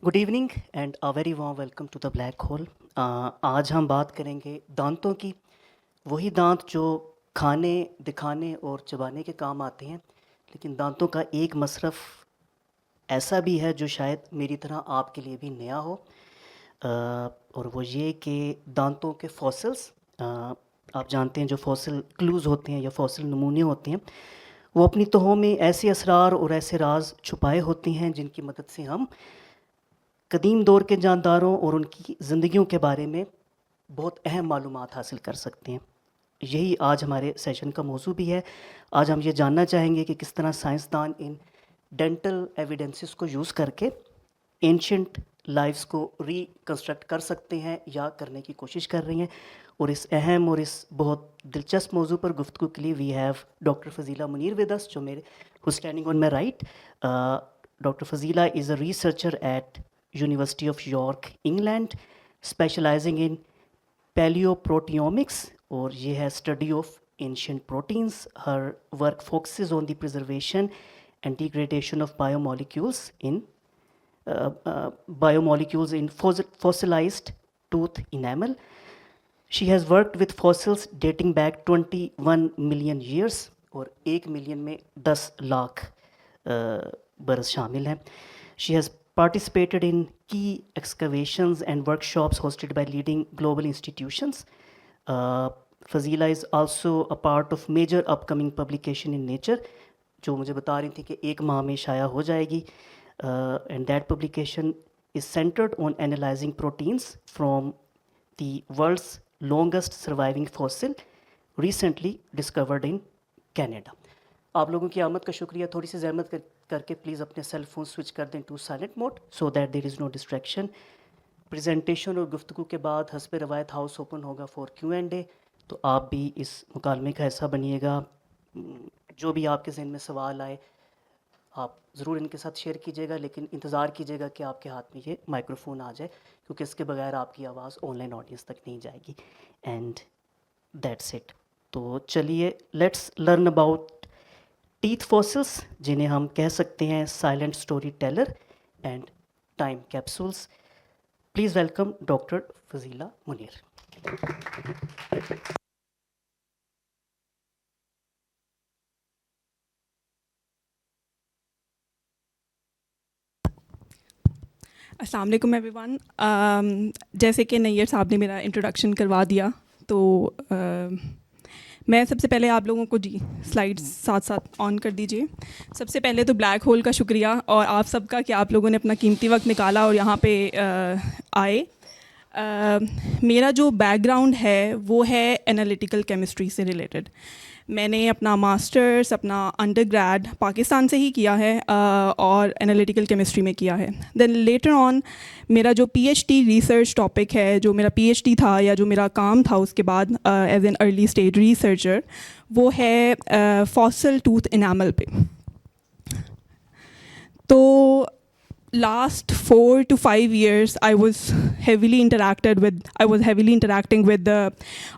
Good evening and a very warm welcome to the black hole. आज हम बात करेंगे दांतों की। वही दांत जो खाने, दिखाने और चबाने के काम आते हैं, लेकिन दांतों का एक मसरफ़ ऐसा भी है जो शायद मेरी तरह आपके लिए भी नया हो। और वो ये कि दांतों के फॉसिल्स, आप जानते हैं जो फॉसिल क्लूज़ होते हैं या फॉसिल नमूने होते हैं, वो अपनी तहों में ऐसे असरार और ऐसे राज छुपाए होते हैं जिनकी मदद से हम कदीम दौर के जानदारों और उनकी ज़िंदगियों के बारे में बहुत अहम मालूमात हासिल कर सकते हैं। यही आज हमारे सेशन का मौजू भी है। आज हम ये जानना चाहेंगे कि किस तरह साइंसदान इन डेंटल एविडेंसेस को यूज़ करके एंशिएंट लाइव्स को रिकंस्ट्रक्ट कर सकते हैं या करने की कोशिश कर रही हैं। और इस अहम और इस बहुत दिलचस्प मौजू पर गुफ्तगू के लिए we have doctor Fazila Munir with us, जो मेरे who standing on my right. Doctor Fazila is a researcher at University of York, England, specializing in paleoproteomics, और ये है study of ancient proteins. Her work focuses on the preservation and degradation of biomolecules in fossilized tooth enamel. She has worked with fossils dating back 21 million years, और 1 million में 10 लाख बरस शामिल हैं. She has participated in key excavations and workshops hosted by leading global institutions. Fazila is also a part of major upcoming publication in Nature, जो मुझे बता रही थी कि 1 माह में शाया हो जाएगी. And that publication is centered on analyzing proteins from the world's longest surviving fossil, recently discovered in Canada. आप लोगों की आमद का शुक्रिया. थोड़ी सी जहमत करके प्लीज़ अपने सेल फोन स्विच कर दें to silent mode so that there is no distraction. Presentation और गुफ्तगू के बाद हस्ब रवायत हाउस ओपन होगा फॉर Q&A, तो आप भी इस मुकालमे का हिस्सा बनिएगा. जो भी आपके जहन में सवाल आए आप ज़रूर इनके साथ शेयर कीजिएगा, लेकिन इंतज़ार कीजिएगा कि आपके हाथ में ये माइक्रोफोन आ जाए, क्योंकि इसके बगैर आपकी आवाज़ ऑनलाइन ऑडियंस तक नहीं जाएगी. And that's it. तो चलिए let's learn about teeth fossils, जिन्हें हम कह सकते हैं silent story teller and time capsules. Please welcome doctor Fazila Munir. अस्सलाम वालेकुम एवरीवन. जैसे कि नैयर साहब ने मेरा इंट्रोडक्शन करवा दिया, तो मैं सबसे पहले आप लोगों को जी स्लाइड्स साथ साथ ऑन कर दीजिए. सबसे पहले तो ब्लैक होल का शुक्रिया और आप सबका कि आप लोगों ने अपना कीमती वक्त निकाला और यहाँ पे आए. मेरा जो बैकग्राउंड है वो है एनालिटिकल केमिस्ट्री से रिलेटेड. मैंने अपना मास्टर्स, अपना अंडरग्रेड पाकिस्तान से ही किया है और एनालिटिकल केमिस्ट्री में किया है. देन लेटर ऑन मेरा जो पीएचडी रिसर्च टॉपिक है, जो मेरा पीएचडी था या जो मेरा काम था उसके बाद as an early stage researcher, वो है फॉसिल टूथ इनामल पे. तो last 4 to 5 years I was heavily interacting with the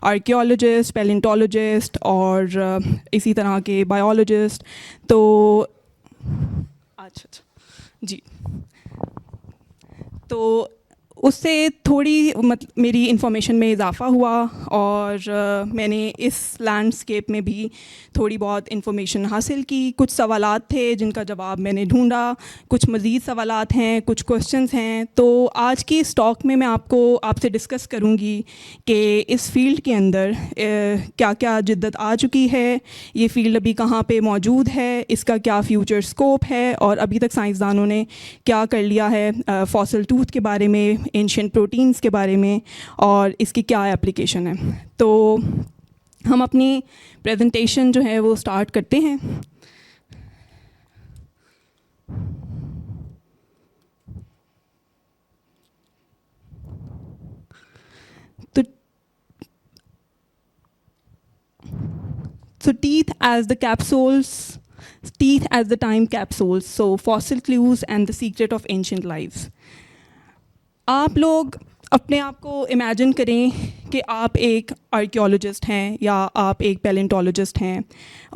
archaeologist, paleontologist और इसी तरह के biologist. तो अच्छा जी, तो उससे थोड़ी मेरी इंफॉर्मेशन में इजाफ़ा हुआ और मैंने इस लैंडस्केप में भी थोड़ी बहुत इंफॉर्मेशन हासिल की. कुछ सवालात थे जिनका जवाब मैंने ढूंढा, कुछ मज़ीद सवालात हैं, कुछ क्वेश्चंस हैं. तो आज की इस टॉक में मैं आपसे डिस्कस करूंगी कि इस फील्ड के अंदर क्या क्या जिद्दत आ चुकी है, ये फील्ड अभी कहाँ पे मौजूद है, इसका क्या फ्यूचर स्कोप है और अभी तक साइंसदानों ने क्या कर लिया है फॉसिल टूथ के बारे में, एंशिएंट प्रोटीन्स के बारे में, और इसकी क्या एप्लीकेशन है. तो हम अपनी प्रेजेंटेशन जो है वो स्टार्ट करते हैं. So teeth as the time capsules, so fossil clues and the secret of ancient lives. आप लोग अपने आप को इमेजिन करें कि आप एक आर्कियोलॉजिस्ट हैं या आप एक पैलेंटोलॉजिस्ट हैं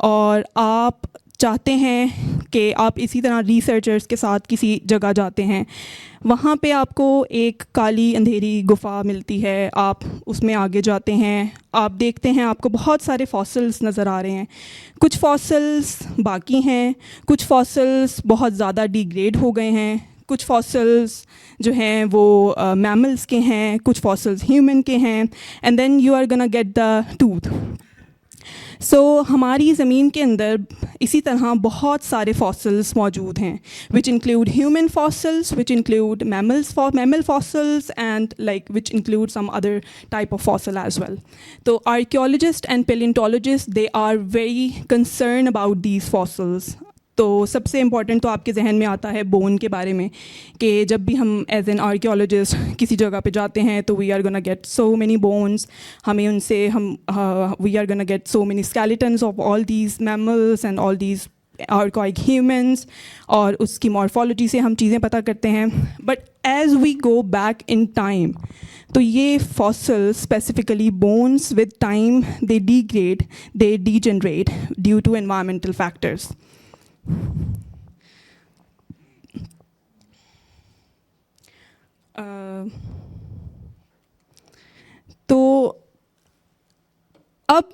और आप चाहते हैं कि आप इसी तरह रिसर्चर्स के साथ किसी जगह जाते हैं, वहाँ पे आपको एक काली अंधेरी गुफ़ा मिलती है, आप उसमें आगे जाते हैं, आप देखते हैं आपको बहुत सारे फॉसिल्स नज़र आ रहे हैं। कुछ फॉसिल्स बाकी हैं, कुछ फॉसिल्स बहुत ज़्यादा डिग्रेड हो गए हैं, कुछ फॉसिल्स जो हैं वो मैमल्स के हैं, कुछ फॉसिल्स ह्यूमन के हैं, and then you are gonna get the tooth. So हमारी ज़मीन के अंदर इसी तरह बहुत सारे फॉसिल्स मौजूद हैं, which include human fossils, which include mammal fossils and which include some other type of fossil as well. तो archaeologist and paleontologist they are very concern about these fossils. तो सबसे इम्पॉर्टेंट तो आपके जहन में आता है बोन के बारे में, कि जब भी हम एज एन आर्कियोलॉजिस्ट किसी जगह पे जाते हैं तो we are gonna get so many bones, हमें उनसे we are gonna get so many skeletons of all these mammals and all these archaic humans, और उसकी मॉर्फोलॉजी से हम चीज़ें पता करते हैं। But as we go back in time, तो ये fossil specifically bones with time they degrade, they degenerate due to environmental factors. तो अब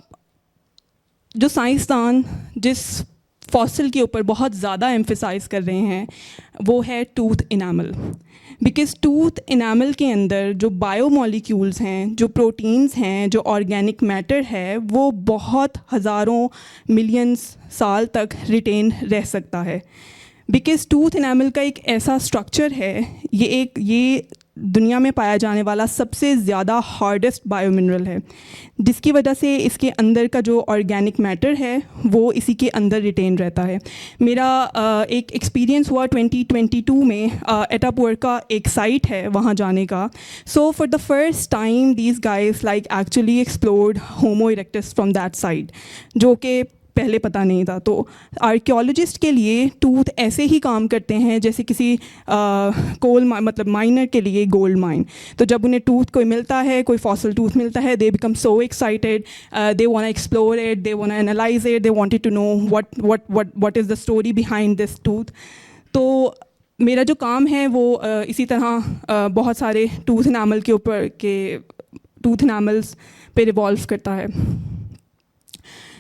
जो साइंसदान जिस फॉसिल के ऊपर बहुत ज़्यादा एम्फेसाइज कर रहे हैं वो है tooth enamel, because tooth enamel के अंदर जो बायोमोलिक्यूल्स हैं, जो प्रोटीन्स हैं, जो ऑर्गेनिक मैटर है, वो बहुत हज़ारों मिलियंस साल तक रिटेन रह सकता है। बिकॉज टूथ इनामल का एक ऐसा स्ट्रक्चर है, ये दुनिया में पाया जाने वाला सबसे ज़्यादा हार्डेस्ट बायोमिनरल है, जिसकी वजह से इसके अंदर का जो ऑर्गेनिक मैटर है वो इसी के अंदर रिटेन रहता है। मेरा एक एक्सपीरियंस हुआ 2022 में, एटापुर का एक साइट है वहाँ जाने का। So for the first time these guys actually explored homo erectus from that site, जो कि पहले पता नहीं था। तो आर्कियोलॉजिस्ट के लिए टूथ ऐसे ही काम करते हैं जैसे किसी कोल माइनर के लिए गोल्ड माइन। तो जब उन्हें टूथ कोई मिलता है, कोई फॉसिल टूथ मिलता है, they become so excited, they want to explore it, they want to analyse it, they wanted to know what is the story behind this tooth. तो मेरा जो काम है वो इसी तरह बहुत सारे टूथ इनामल के ऊपर के टूथ इनामल्स पे रिवॉल्व करता है।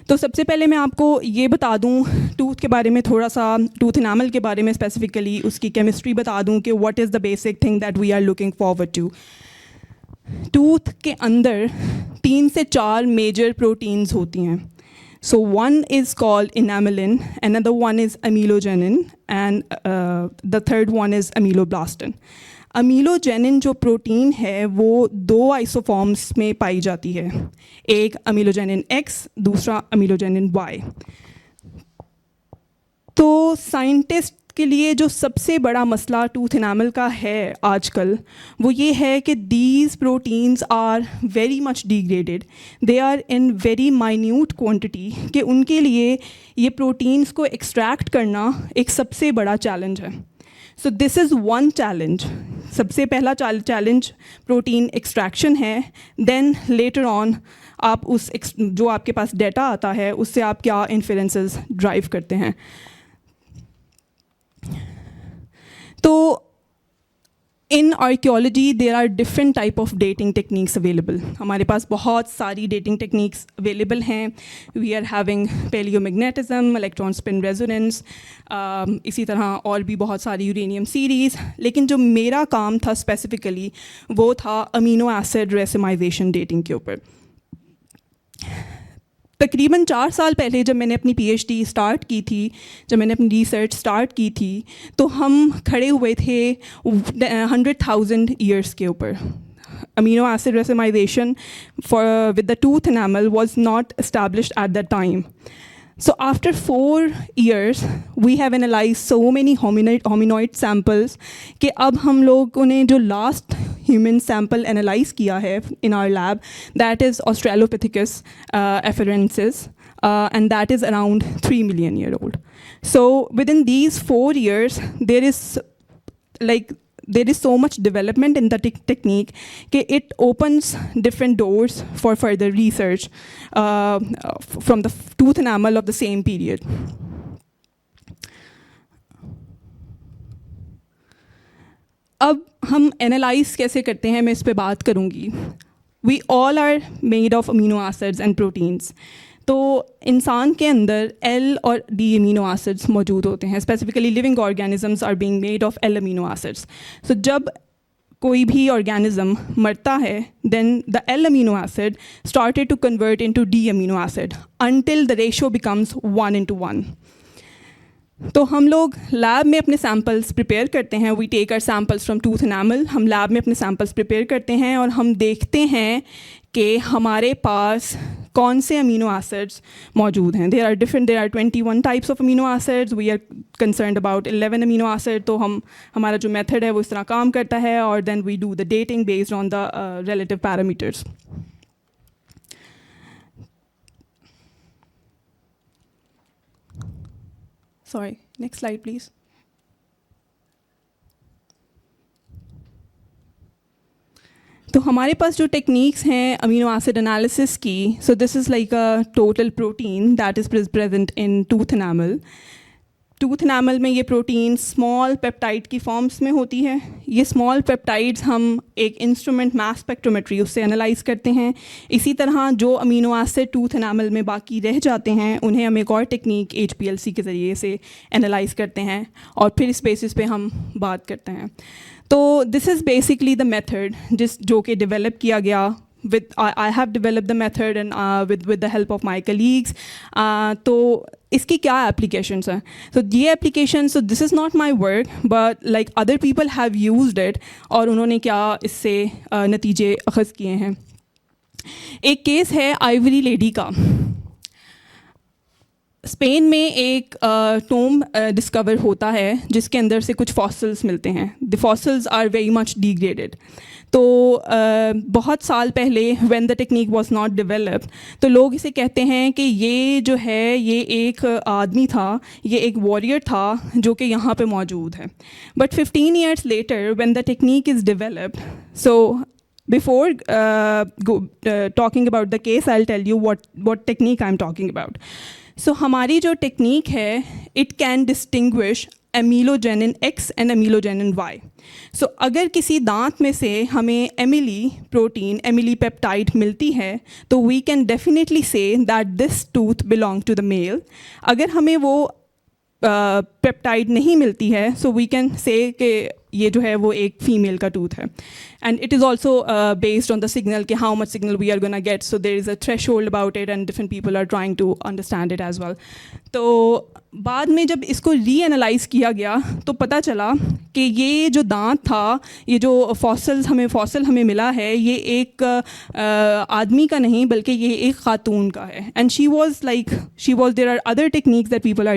तो सबसे पहले मैं आपको ये बता दूं टूथ के बारे में, थोड़ा सा टूथ इनामल के बारे में स्पेसिफिकली, उसकी केमिस्ट्री बता दूं कि what is the basic thing that we are looking forward to. Tooth के अंदर 3 से 4 मेजर प्रोटीन्स होती हैं। So one is called enamelin, another one is amelogenin, and the third one is ameloblastin. Amelogenin जो protein है वो 2 आइसोफॉर्म्स में पाई जाती है, एक अमीलोजेनिन X, दूसरा अमीलोजेनिन Y। तो साइंटिस्ट के लिए जो सबसे बड़ा मसला टूथ इनामल का है आजकल वो ये है कि these proteins are very much degraded, they are in very minute quantity, कि उनके लिए ये प्रोटीन्स को एक्सट्रैक्ट करना एक सबसे बड़ा चैलेंज है। सो दिस इज़ वन चैलेंज। सबसे पहला चैलेंज प्रोटीन एक्सट्रैक्शन है। देन लेटर ऑन आप उस जो आपके पास डेटा आता है उससे आप क्या इन्फेरेंसेस ड्राइव करते हैं। तो in archaeology there are different type of dating techniques available. हमारे पास बहुत सारी डेटिंग टेक्निक्स अवेलेबल हैं। We are having paleomagnetism, electron spin resonance, इसी तरह और भी बहुत सारी यूरेनियम सीरीज़। लेकिन जो मेरा काम था स्पेसिफिकली वो था अमीनो एसिड रेसिमाइजेशन डेटिंग के ऊपर। तकरीबन 4 साल पहले जब मैंने अपनी PhD स्टार्ट की थी, जब मैंने अपनी रिसर्च स्टार्ट की थी, तो हम खड़े हुए थे 100,000 ईयर्स के ऊपर। Amino acid racemization with the tooth enamel was not established at that time. So after 4 years, we have analyzed so many hominoid samples कि अब हम लोगों ने जो last human sample analyze किया है in our lab, that is Australopithecus afarensis, and that is around 3 million year old. So within these 4 years, there is so much development in the technique that it opens different doors for further research from the tooth enamel of the same period. अब हम analyse कैसे करते हैं, मैं इस पे बात करूँगी. We all are made of amino acids and proteins. तो इंसान के अंदर L और D अमीनो एसिड्स मौजूद होते हैं. Specifically living organisms are being made of L amino acids. So जब कोई भी ऑर्गेनिज्म मरता है, then the L amino acid started to convert into D amino acid until the ratio becomes 1:1. तो हम लोग लैब में अपने सैम्पल्स प्रिपेयर करते हैं. We take our samples from tooth enamel. हम लैब में अपने सैम्पल्स प्रिपेयर करते हैं और हम देखते हैं कि हमारे पास कौन से अमीनो एसिड्स मौजूद हैं. There are 21 types of amino acids. We are concerned about 11 amino acid. तो हमारा जो मेथड है वो इस तरह काम करता है, और then we do the dating based on the relative parameters. Sorry, next slide, please. तो हमारे पास जो टेक्निक्स हैं अमीनो एसिड एनालिसिस की, सो this is like a total protein that is present in tooth enamel. Tooth enamel में ये protein small peptide की forms में होती है. ये स्मॉल पेप्टाइड्स हम एक इंस्ट्रूमेंट मास स्पेक्ट्रोमेट्री उससे एनालाइज करते हैं. इसी तरह जो अमीनो एसिड टूथ एनामल में बाकी रह जाते हैं उन्हें हम एक और टेक्निक HPLC के ज़रिए से एनालाइज करते हैं, और फिर इस बेसिस पे हम बात करते हैं. तो this is basically the method जो कि डेवलप किया गया. I have developed the method and with the help of my colleagues. तो इसकी क्या applications हैं? So ये applications, so this is not my work, but like other people have used it, और उन्होंने क्या इससे नतीजे अखज़ किए हैं. एक केस है आइवरी लेडी का. स्पेन में एक टोम डिस्कवर होता है जिसके अंदर से कुछ फॉसिल्स मिलते हैं. The fossils are very much degraded. तो बहुत साल पहले when the technique was not developed, तो लोग इसे कहते हैं कि ये जो है ये एक आदमी था, ये एक वॉरियर था जो कि यहाँ पे मौजूद है. But 15 years letter when the technique is developed, so before talking about the case, I'll tell you what technique I'm talking about. So हमारी जो टेक्निक है, it can distinguish amelogenin X and amelogenin Y. So अगर किसी दांत में से हमें Emily protein, Emily peptide मिलती है, तो we can definitely say that this tooth belong to the male. अगर हमें वो पेप्टाइड नहीं मिलती है, सो वी कैन से कि ये जो है वो एक फीमेल का टूथ है. And it is also based on the signal कि how much signal we are gonna get. So there is a threshold about it and different people are trying to understand it as well. तो बाद में जब इसको रीएनालाइज किया गया तो पता चला कि ये जो दांत था, ये जो फॉसिल हमें मिला है, ये एक आदमी का नहीं बल्कि ये एक खातून का है. And she was there are other techniques that people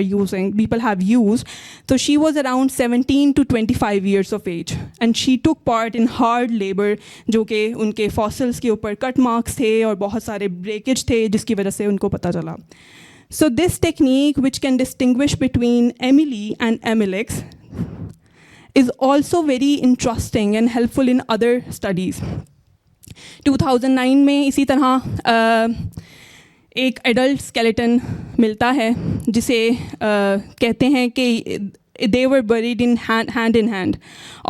have used. तो she was around 17 to 25 years of age and she took part in hard labor, जो कि उनके फॉसिल्स के ऊपर कट मार्क्स थे और बहुत सारे ब्रेकेज थे जिसकी वजह से उनको पता चला. So this technique, which can distinguish between Emily and Emilix, is also very interesting and helpful in other studies. 2009 में इसी तरह एक एडल्ट स्केलेटन मिलता है जिसे कहते हैं कि they were buried in hand in hand.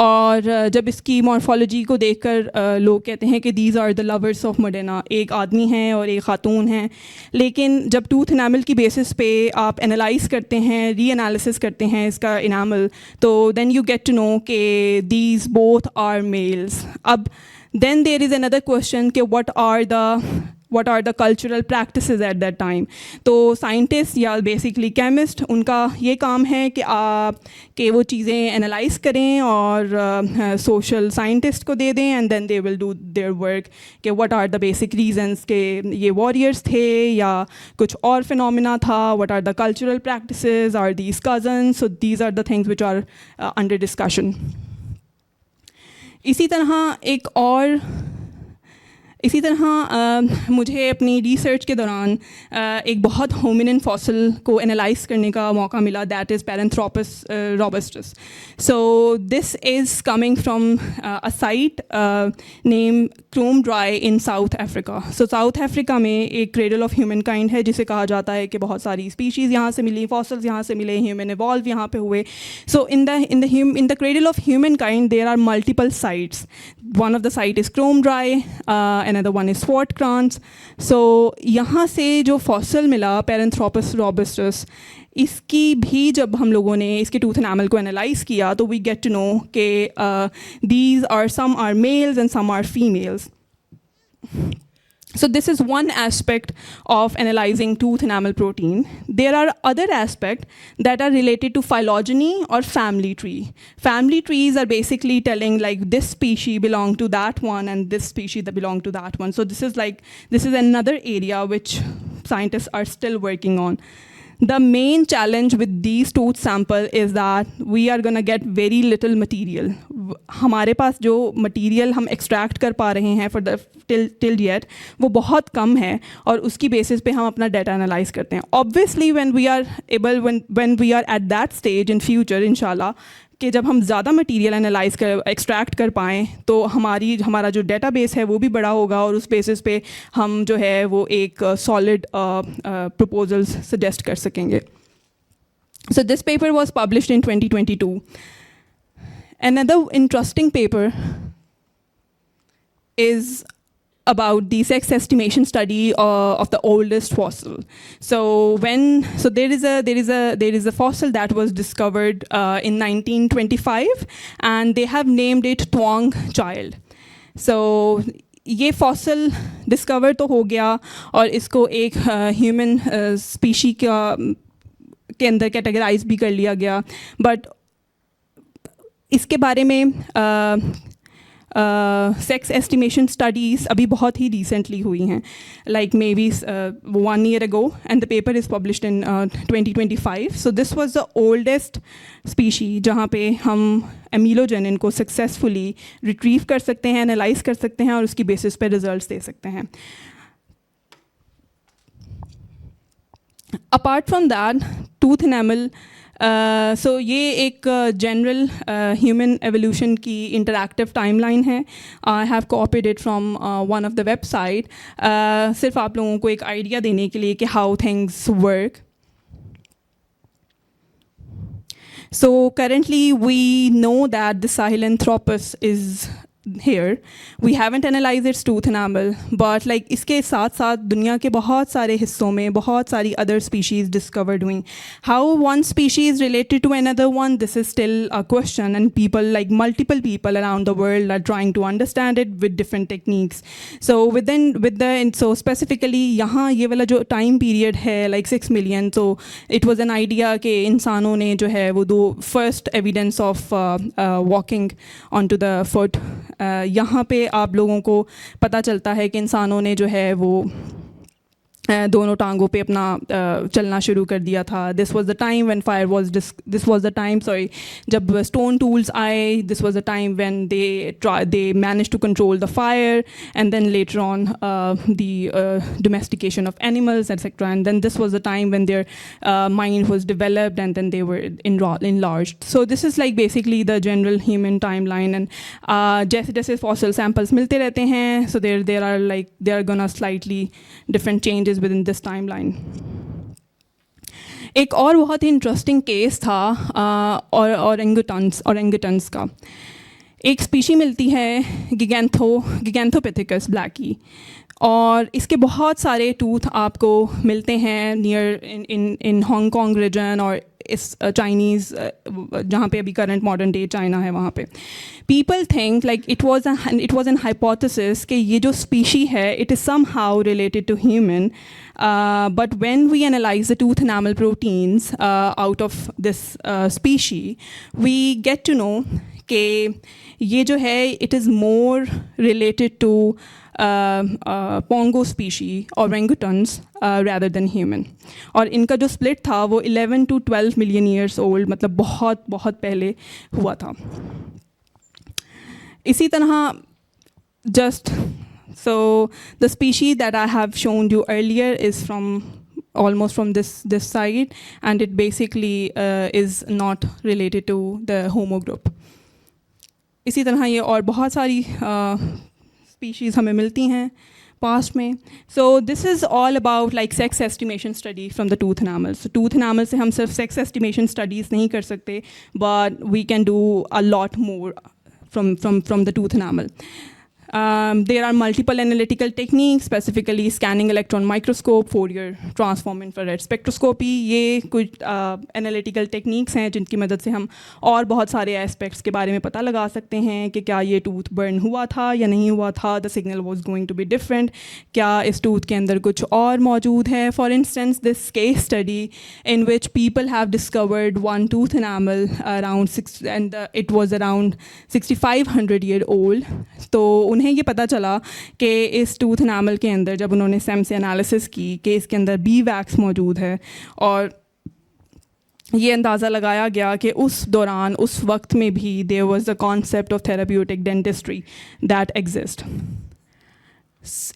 और जब इसकी मॉर्फोलॉजी को देखकर लोग कहते हैं कि these are the lovers of Modena. एक आदमी हैं और एक खातून हैं. लेकिन जब टूथ इनामल की बेसिस पे आप एनालाइज करते हैं, री एनालिसिस करते हैं इसका इनामल, तो then you get to know कि these both are males. अब then there is another question कि what are the cultural practices at that time. तो साइंटिस्ट या बेसिकली केमिस्ट, उनका ये काम है कि वो चीज़ें एनालाइज करें और सोशल साइंटिस्ट को दे दें, and then they will do their work कि what are the basic reasons के ये वॉरियर्स थे या कुछ और फिनोमिना था, what are the cultural practices, are these cousins. So these are the things which are under discussion. इसी तरह एक और इसी तरह मुझे अपनी रिसर्च के दौरान एक बहुत होमिनिन फॉसिल को एनालाइज करने का मौका मिला, that is Paranthropus robustus. So this is coming from a site name Chrome dry in south Africa. So south Africa में एक क्रेडल ऑफ ह्यूमन काइंड है जिसे कहा जाता है कि बहुत सारी स्पीशीज़ यहाँ से मिली, फॉसिल्स यहाँ से मिले, ह्यूमन इवॉल्व यहाँ पे हुए. So in the cradle of humankind there are multiple sites. One of the site is Chrome Dry, another one is Swart Krans. So यहाँ से जो फॉसिल मिला Paranthropus robustus, इसकी भी जब हम लोगों ने इसके टूथ एनामल को एनालाइज किया तो वी गेट टू नो कि these are some are males and some are females. So this is one aspect of analyzing tooth enamel protein. There are other aspects that are related to phylogeny or family tree. Family trees are basically telling like this species belong to that one and this species that belong to that one. So this is another area which scientists are still working on. The main challenge with these tooth sample is that we are going to get very little material. हमारे पास जो material हम extract कर पा रहे हैं for the till yet वो बहुत कम है और उसकी basis पे हम अपना data analyze करते हैं. Obviously when we are at that stage in future इंशाल्लाह कि जब हम ज़्यादा मटीरियल एनालाइज एक्सट्रैक्ट कर पाएँ तो हमारा जो डेटाबेस है वो भी बड़ा होगा और उस बेसिस पे हम जो है वो एक सॉलिड प्रपोजल्स सजेस्ट कर सकेंगे. So this paper was published in 2022. Another interesting paper is about the sex estimation study of the oldest fossil. So there is a fossil that was discovered in 1925, and they have named it Tuong Child. So ये fossil discover तो हो गया और इसको एक human species के अंदर categorize भी कर लिया गया, but इसके बारे में सेक्स एस्टिमेशन स्टडीज़ अभी बहुत ही रिसेंटली हुई हैं, like may be 1 year ago, and the paper is published in 2025. So this was the oldest species जहाँ पे हम एमिलोजेनिन को सक्सेसफुली रिट्रीव कर सकते हैं, एनालाइज कर सकते हैं और उसकी बेसिस पे रिजल्ट्स दे सकते हैं. Apart from that tooth enamel, so ये एक जनरल ह्यूमन एवोल्यूशन की इंटरैक्टिव टाइमलाइन है. I have copied it from one of the website, सिर्फ आप लोगों को एक आइडिया देने के लिए कि how things work. So currently we know that the Sahelanthropus is here. We haven't analyzed its tooth enamel, but like इसके साथ साथ दुनिया के बहुत सारे हिस्सों में बहुत सारी other species discovered हुई. How one species is related to another one, this is still a question, and people like multiple people around the world are trying to understand it with different techniques. So specifically यहाँ ये वाला जो time period है like 6 million, so it was an idea कि इंसानों ने जो है वो first evidence of walking onto the foot. यहाँ पे आप लोगों को पता चलता है कि इंसानों ने जो है वो दोनों टांगों पे अपना चलना शुरू कर दिया था. This was the time when fire was this was the time जब स्टोन टूल्स आए. This was the time when they manage to control the fire, and then later on the domestication of animals, etc. And then this was the time when their mind was developed, and then they were enlarged. So this is like basically the general human timeline, and जैसे जैसे fossil samples मिलते रहते हैं, so there are gonna slightly different changes within this timeline. एक और बहुत ही interesting case था ओरेंगुटन्स का. एक स्पीशी मिलती है गिगैंथोपिथेकस ब्लैकी, और इसके बहुत सारे टूथ आपको मिलते हैं नियर इन हांगकांग रीजन और इस चाइनीज़ जहाँ पे अभी करंट मॉडर्न डे चाइना है वहाँ पे. People think like it was an hypothesis कि ये जो स्पीशी है it is somehow related to human, but when we analyse the tooth enamel proteins out of this species we get to know कि ये जो है it is more related to Pongo species orangutans rather than human. और इनका जो split था वो 11 to 12 million years old, मतलब बहुत बहुत पहले हुआ था. इसी तरह just So the species that I have shown you earlier is from almost from this side, and it basically is not related to the Homo group. इसी तरह ये और बहुत सारी species हमें मिलती हैं पास्ट में. So this is all about like sex estimation study from the tooth enamel. So tooth enamel से हम सिर्फ sex estimation studies नहीं कर सकते, but we can do a lot more from the tooth enamel. There are multiple analytical techniques, specifically scanning electron microscope, Fourier transform infrared spectroscopy. ये कुछ analytical techniques हैं जिनकी मदद से हम और बहुत सारे aspects के बारे में पता लगा सकते हैं कि क्या ये tooth burn हुआ था या नहीं हुआ था, the signal was going to be different, क्या इस tooth के अंदर कुछ और मौजूद है. For instance, this case study in which people have discovered one tooth enamel around it was around 6500 year old. तो उन्हें ये पता चला कि इस टूथ एनामल के अंदर जब उन्होंने सेम से एनालिसिस की कि इसके अंदर बी वैक्स मौजूद है, और ये अंदाज़ा लगाया गया कि उस दौरान उस वक्त में भी there was the concept of therapeutic dentistry that exist.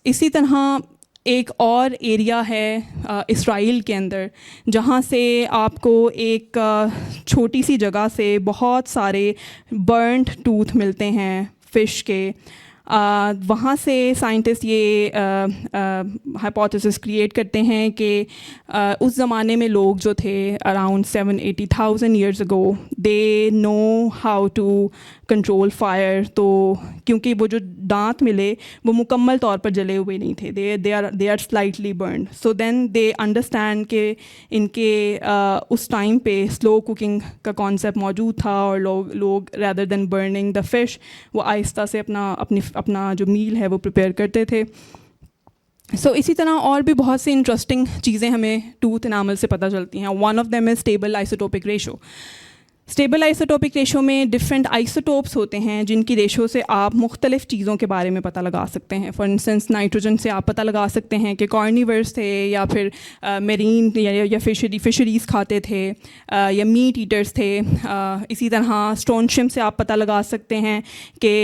इसी तरह एक और एरिया है इसराइल के अंदर जहाँ से आपको एक छोटी सी जगह से बहुत सारे बर्न्ड टूथ मिलते हैं फ़िश के. वहाँ से साइंटिस्ट ये हाइपोथेसिस क्रिएट करते हैं कि उस ज़माने में लोग जो थे around 780,000 years ago they know how to control fire. तो क्योंकि वो जो दांत मिले वो मुकम्मल तौर पर जले हुए नहीं थे, they are slightly burned. So then they understand कि इनके उस टाइम पे स्लो कुकिंग का कॉन्सेप्ट मौजूद था और लोग rather than burning the fish वो आहिस्ता से अपना जो मील है वो प्रिपेयर करते थे. सो इसी तरह और भी बहुत सी इंटरेस्टिंग चीज़ें हमें टूथ एनामल से पता चलती हैं. One of them is stable isotopic ratio. Stable isotopic ratio में डिफरेंट आइसोटोप्स होते हैं जिनकी रेशो से आप मुख्तलिफ़ चीज़ों के बारे में पता लगा सकते हैं. फॉर इंस्टेंस नाइट्रोजन से आप पता लगा सकते हैं कि कार्निवर्स थे या फिर मेरीन या फिशरीज़ खाते थे या मीट ईटर्स थे. इसी तरह स्ट्रोंशियम से आप पता लगा सकते हैं कि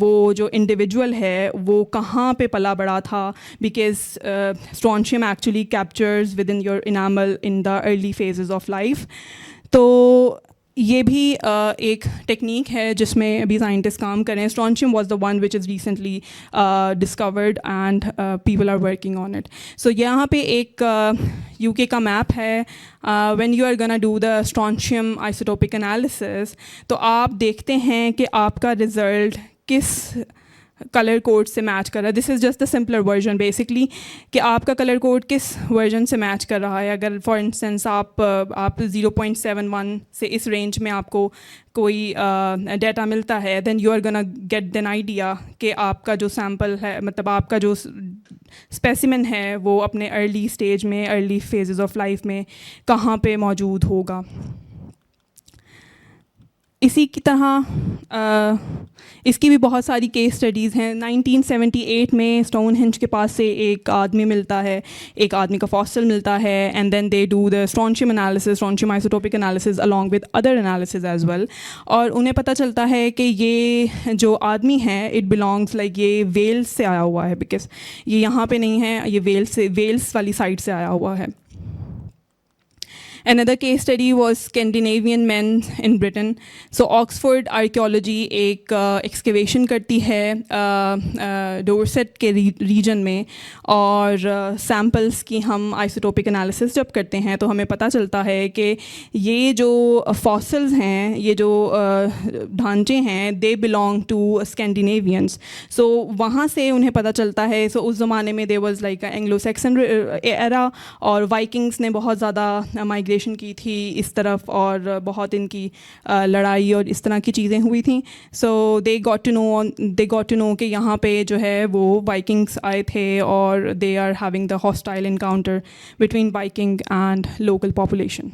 वो जो इंडिविजुअल है वो कहाँ पे पला बड़ा था, because strontium actually captures with in your enamel in the early phases of life. तो ये भी एक टेक्निक है जिसमें अभी साइंटिस्ट काम कर रहे हैं. Strontium was the one which is recently discovered and people are working on it. So यहाँ पे एक यूके का मैप है. When you are gonna do the strontium isotopic analysis तो आप देखते हैं कि आपका रिज़ल्ट किस कलर कोड से मैच कर रहा है. This is just the simpler version basically कि आपका कलर कोड किस वर्जन से मैच कर रहा है. अगर फॉर इंस्टेंस आप 0.71 से इस रेंज में आपको कोई डाटा मिलता है, then you are gonna get an idea कि आपका जो सैम्पल है, मतलब आपका जो स्पेसिमेन है वो अपने अर्ली स्टेज में, अर्ली फेजेस ऑफ लाइफ में कहाँ पे मौजूद होगा. इसी की तरह इसकी भी बहुत सारी केस स्टडीज़ हैं. 1978 में स्टोनहेंज के पास से एक आदमी मिलता है, एक आदमी का फॉसिल मिलता है, and then they do the strontium analysis, strontium isotopic analysis along with other analysis as well. और उन्हें पता चलता है कि ये जो आदमी है इट बिलोंग्स लाइक ये वेल्स से आया हुआ है, बिकॉज ये यहाँ पे नहीं है, ये वेल्स वाली साइड से आया हुआ है. Another case study was Scandinavian men in Britain. So Oxford Archaeology एक excavation करती है डोरसेट के रीजन में, और सैम्पल्स की हम आइसोटोपिक एनालिसिस जब करते हैं तो हमें पता चलता है कि ये जो फॉसिल्स हैं, ये जो ढांचे हैं, दे बिलोंग टू स्कैंडिनेवियंस. सो वहाँ से उन्हें पता चलता है. सो उस ज़माने में there was like Anglo Saxon era, और वाइकिंग्स ने बहुत ज़्यादा माइग्रेशन की थी इस तरफ, और बहुत इनकी लड़ाई और इस तरह की चीज़ें हुई थी. सो दे गॉट टू नो कि यहाँ पे जो है वो वाइकिंग्स आए थे, और they are having the hostile encounter between Viking and local population.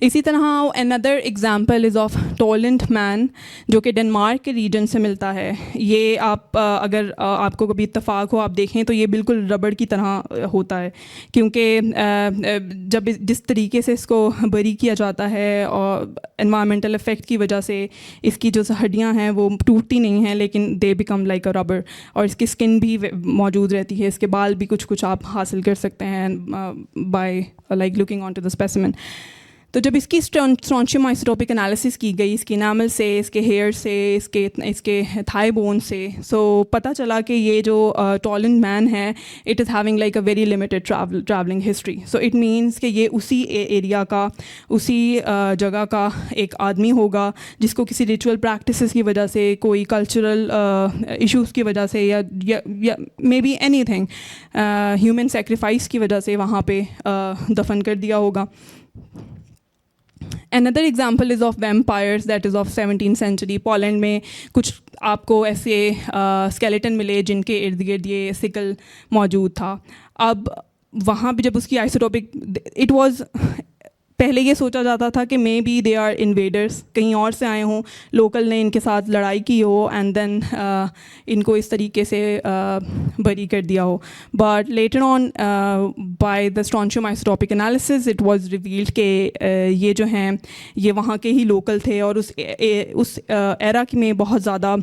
इसी तरह another example is of Tollund Man, जो कि डेनमार्क के रीजन से मिलता है। ये आप अगर आपको कभी इत्तेफाक हो आप देखें तो ये बिल्कुल रबड़ की तरह होता है, क्योंकि जब जिस तरीके से इसको बरी किया जाता है और एनवायरमेंटल इफ़ेक्ट की वजह से इसकी जो हड्डियाँ हैं वो टूटती नहीं हैं, लेकिन they become like a rubber, और इसकी स्किन भी मौजूद रहती है, इसके बाल भी कुछ कुछ आप हासिल कर सकते हैं by like looking on to the specimen. तो जब इसकी स्ट्रॉन्शियम आइसोटोपिक एनालिसिस की गई इसकी एनामल से, इसके हेयर से, इसके थाई बोन से, सो पता चला कि ये जो टॉलेंट मैन है it is having like a very limited travelling history. So it means कि ये उसी एरिया का, उसी जगह का एक आदमी होगा जिसको किसी रिचुअल प्रैक्टिसेस की वजह से, कोई कल्चरल इश्यूज़ की वजह से, या may be any thing human sacrifice की वजह से वहाँ पे दफन कर दिया होगा। Another example is of vampires, that is of 17th century. Poland में कुछ आपको ऐसे स्केलेटन मिले जिनके इर्द गिर्द ये सिकल मौजूद था। अब वहाँ पे जब उसकी आइसोटोपिक, इट वाज, पहले ये सोचा जाता था कि maybe they are invaders, कहीं और से आए हों, लोकल ने इनके साथ लड़ाई की हो एंड देन इनको इस तरीके से बरी कर दिया हो। But later on by the strontium isotopic analysis it was revealed कि ये जो हैं ये वहाँ के ही लोकल थे, और उस एरा में बहुत ज़्यादा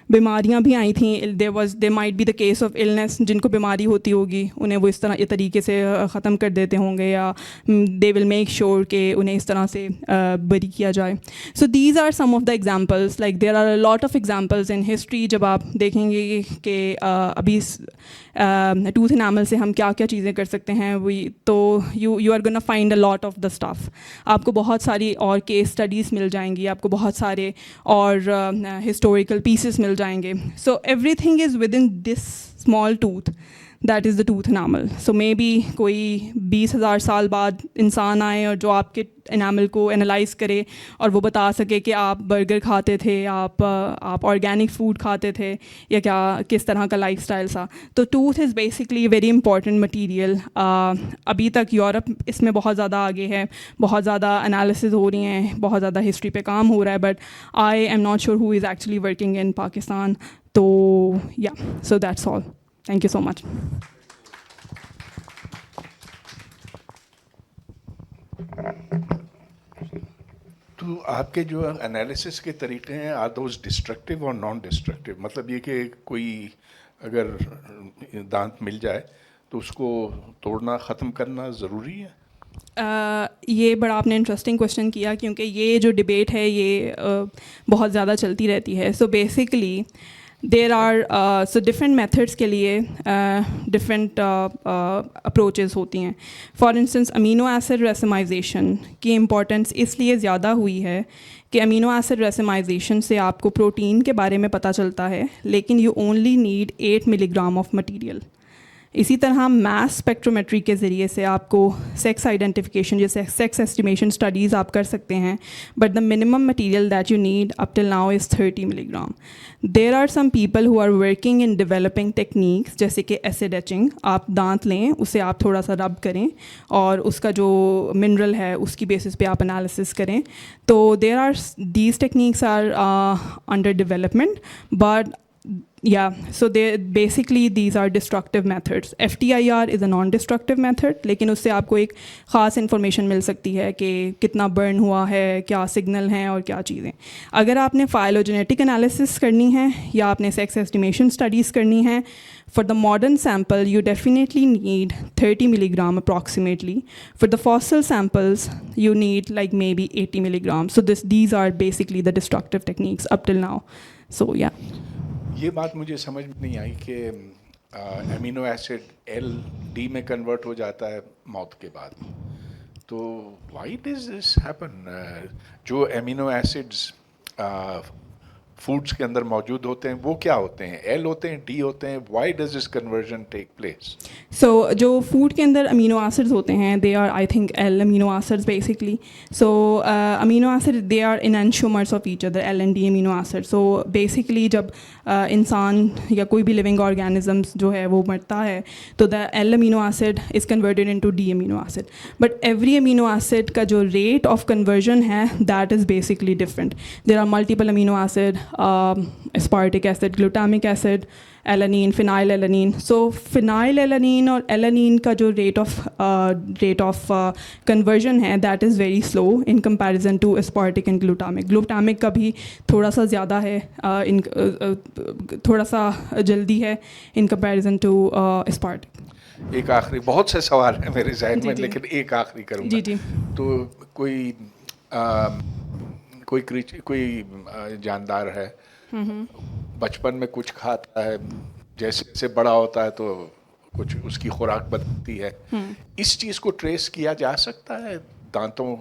बीमारियां भी आई थी। They might be the case of illness, जिनको बीमारी होती होगी उन्हें वो इस तरह ये तरीके से ख़त्म कर देते होंगे, या दे विल मेक श्योर कि उन्हें इस तरह से बरी किया जाए। So these are some of the examples, like there are a lot of examples in history. जब आप देखेंगे कि अभी टूथ एनामल से हम क्या क्या चीज़ें कर सकते हैं, तो you are gonna find a lot of the stuff. आपको बहुत सारी और केस स्टडीज़ मिल जाएंगी, आपको बहुत सारे और हिस्टोरिकल पीसेस मिल जाएंगे। So everything is with in this small tooth, that is the tooth enamel. So may be कोई 20,000 साल बाद इंसान आए और जो आपके एनामल को एनालाइज करे और वो बता सके कि आप बर्गर खाते थे, आप ऑर्गेनिक फूड खाते थे, या क्या किस तरह का लाइफस्टाइल था। तो tooth is basically very important material. अभी तक यूरोप इसमें बहुत ज़्यादा आगे है, बहुत ज़्यादा एनालिसिस हो रही हैं, बहुत ज़्यादा हिस्ट्री पे काम हो रहा है, but I am not sure who is actually working in Pakistan. तो या, so that's all, thank you so much. तो आपके जो एनालिसिस के तरीके हैं, आर दोज डिस्ट्रक्टिव और नॉन डिस्ट्रक्टिव? मतलब ये कि कोई अगर दांत मिल जाए तो उसको तोड़ना, ख़त्म करना ज़रूरी है? ये बड़ा आपने इंटरेस्टिंग क्वेश्चन किया, क्योंकि ये जो डिबेट है ये बहुत ज़्यादा चलती रहती है। So basically there are so different methods के लिए डिफरेंट अप्रोचेस होती हैं। For instance amino acid racemization की इम्पोर्टेंस इसलिए ज़्यादा हुई है कि अमीनो एसिड रेसिमाइजेशन से आपको प्रोटीन के बारे में पता चलता है, लेकिन you only need 8 milligram of material. इसी तरह मास स्पेक्ट्रोमेट्री के ज़रिए से आपको सेक्स आइडेंटिफिकेशन, जैसे सेक्स एस्टिमेशन स्टडीज़ आप कर सकते हैं, but the minimum material that you need up till now is 30 milligram. There are some people who are working in developing techniques, जैसे कि एसिड एचिंग। आप दांत लें, उसे आप थोड़ा सा रब करें और उसका जो मिनरल है उसकी बेसिस पे आप एनालिसिस करें। तो there are these techniques are under development, but yeah, so basically these are destructive methods. FTIR is a non-destructive method, लेकिन उससे आपको एक ख़ास इन्फॉर्मेशन मिल सकती है कि कितना बर्न हुआ है, क्या सिग्नल हैं और क्या चीज़ें। अगर आपने फाइलोजेनेटिक एनालिसिस करनी है या आपने सेक्स एस्टिमेशन स्टडीज़ करनी है, for the modern sample you definitely need 30 milligram approximately. For the fossil samples you need like maybe 80 milligrams. So these are basically the destructive techniques up till now. So yeah. ये बात मुझे समझ में नहीं आई कि amino acid LD में convert हो जाता है मौत के बाद। तो व्हाई डज दिस हैपन? जो अमीनो एसिड्स फूड्स के अंदर मौजूद होते हैं वो क्या होते हैं? एल होते हैं, डी होते हैं? Why does this conversion take place? So जो फूड के अंदर अमीनो एसिड्स होते हैं they are I think L amino acids basically. So amino acid they are enantiomers of each other, L and D amino acid. So basically जब इंसान या कोई भी लिविंग ऑर्गेनिजम्स जो है वो मरता है तो the L amino acid is converted into D amino acid. But every amino acid का जो रेट ऑफ कन्वर्जन है that is basically different. There are multiple amino acid, aspartic acid, glutamic acid, alanine, phenyl alanine. So phenyl alanine और alanine का जो rate of conversion है that is very slow in comparison to aspartic and glutamic. Glutamic का भी थोड़ा सा ज़्यादा है, थोड़ा सा जल्दी है इन कंपैरिजन टू एस्पार्टिक. एक आखिरी, बहुत से सवाल हैं मेरे जहन जी, में, जी. लेकिन एक आखिरी करूँगा. जी, जी. तो कोई जानदार है, बचपन में कुछ खाता है, जैसे जैसे बड़ा होता है तो कुछ उसकी खुराक बदलती है. इस चीज़ को ट्रेस किया जा सकता है दांतों